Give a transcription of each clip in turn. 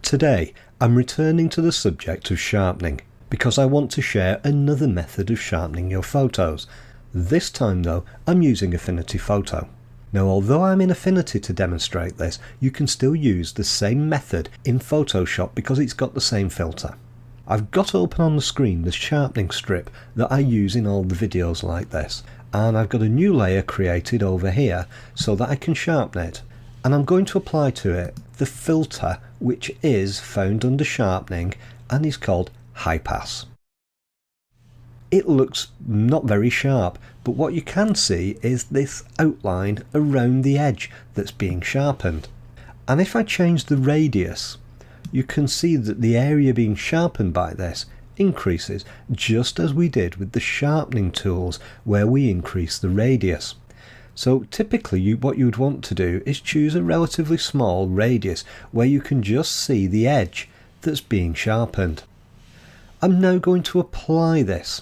Today I'm returning to the subject of sharpening because I want to share another method of sharpening your photos. This time though I'm using Affinity Photo. Now although I'm in Affinity to demonstrate this, you can still use the same method in Photoshop because it's got the same filter. I've got open on the screen the sharpening strip that I use in all the videos like this, and I've got a new layer created over here so that I can sharpen it, and I'm going to apply to it the filter which is found under sharpening and is called high pass. It looks not very sharp, but what you can see is this outline around the edge that's being sharpened. And if I change the radius, you can see that the area being sharpened by this increases, just as we did with the sharpening tools where we increase the radius. So typically what you would want to do is choose a relatively small radius where you can just see the edge that's being sharpened. I'm now going to apply this.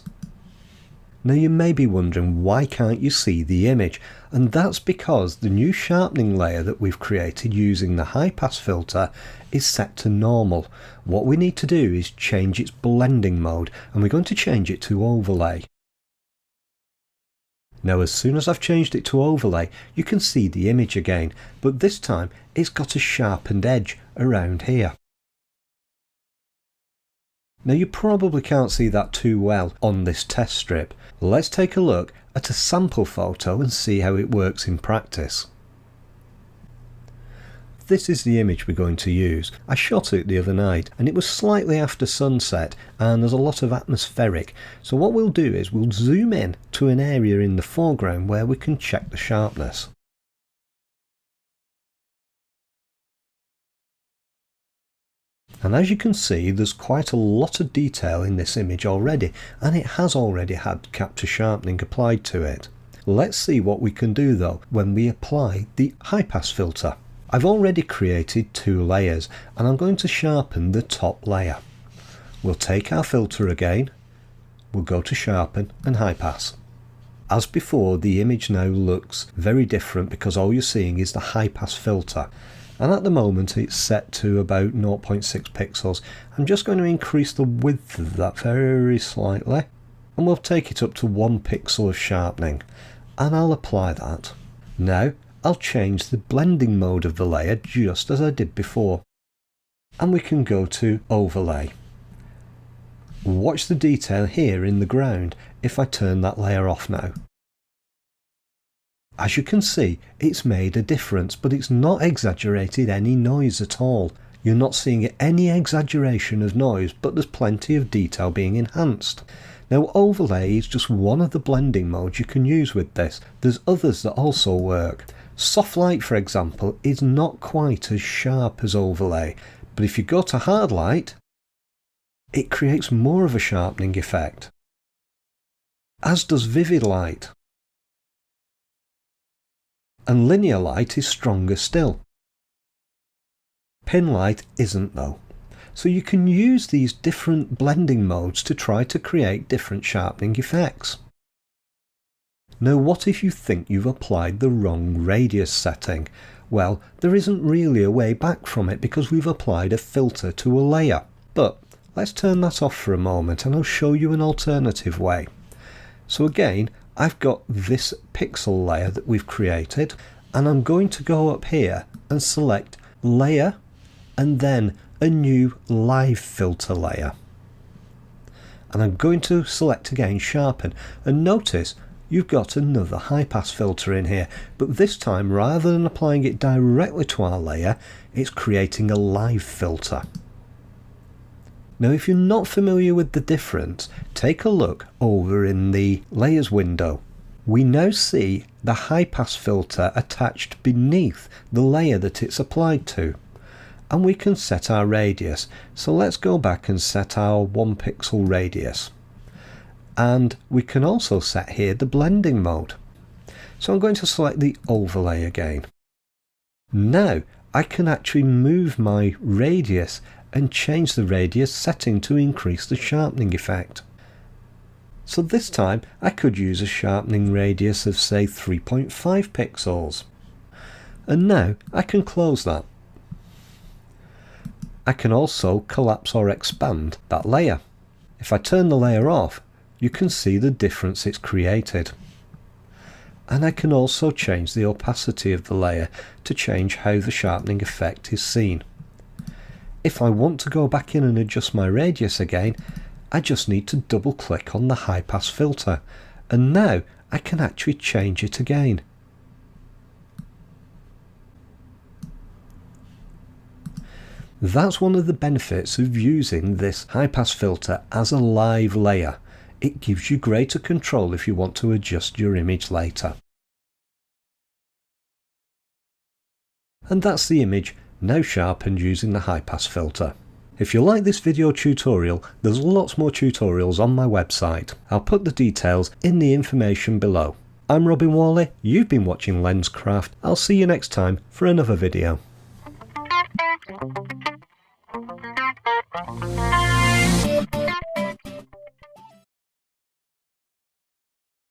Now you may be wondering, why can't you see the image? And that's because the new sharpening layer that we've created using the high pass filter is set to normal. What we need to do is change its blending mode, and we're going to change it to overlay. Now as soon as I've changed it to overlay, you can see the image again, but this time it's got a sharpened edge around here. Now you probably can't see that too well on this test strip. Let's take a look at a sample photo and see how it works in practice. This is the image we're going to use. I shot it the other night and it was slightly after sunset and there's a lot of atmospheric. So what we'll do is we'll zoom in to an area in the foreground where we can check the sharpness. And as you can see, there's quite a lot of detail in this image already, and it has already had capture sharpening applied to it. Let's see what we can do though when we apply the high pass filter. I've already created two layers and I'm going to sharpen the top layer. We'll take our filter again, we'll go to sharpen and high pass. As before, the image now looks very different because all you're seeing is the high pass filter. And at the moment it's set to about 0.6 pixels. I'm just going to increase the width of that very slightly, and we'll take it up to 1 pixel of sharpening, and I'll apply that. Now I'll change the blending mode of the layer just as I did before, and we can go to overlay. Watch the detail here in the ground if I turn that layer off now. As you can see, it's made a difference, but it's not exaggerated any noise at all. You're not seeing any exaggeration of noise, but there's plenty of detail being enhanced. Now overlay is just one of the blending modes you can use with this. There's others that also work. Soft light, for example, is not quite as sharp as overlay, but if you go to hard light, it creates more of a sharpening effect, as does vivid light. And linear light is stronger still. Pin light isn't though. So you can use these different blending modes to try to create different sharpening effects. Now what if you think you've applied the wrong radius setting? Well, there isn't really a way back from it because we've applied a filter to a layer. But let's turn that off for a moment and I'll show you an alternative way. So again, I've got this pixel layer that we've created, and I'm going to go up here and select layer and then a new live filter layer. And I'm going to select again sharpen, and notice you've got another high pass filter in here, but this time rather than applying it directly to our layer, it's creating a live filter. Now if you're not familiar with the difference, take a look over in the layers window. We now see the high pass filter attached beneath the layer that it's applied to, and we can set our radius. So let's go back and set our 1 pixel radius, and we can also set here the blending mode. So I'm going to select the overlay again. Now I can actually move my radius and change the radius setting to increase the sharpening effect. So this time I could use a sharpening radius of say 3.5 pixels. And now I can close that. I can also collapse or expand that layer. If I turn the layer off, you can see the difference it's created. And I can also change the opacity of the layer to change how the sharpening effect is seen. If I want to go back in and adjust my radius again, I just need to double click on the high pass filter, and now I can actually change it again. That's one of the benefits of using this high pass filter as a live layer. It gives you greater control if you want to adjust your image later. And that's the image now sharpened using the high pass filter. If you like this video tutorial, there's lots more tutorials on my website. I'll put the details in the information below. I'm Whalley, you've been watching Lenscraft. I'll see you next time for another video.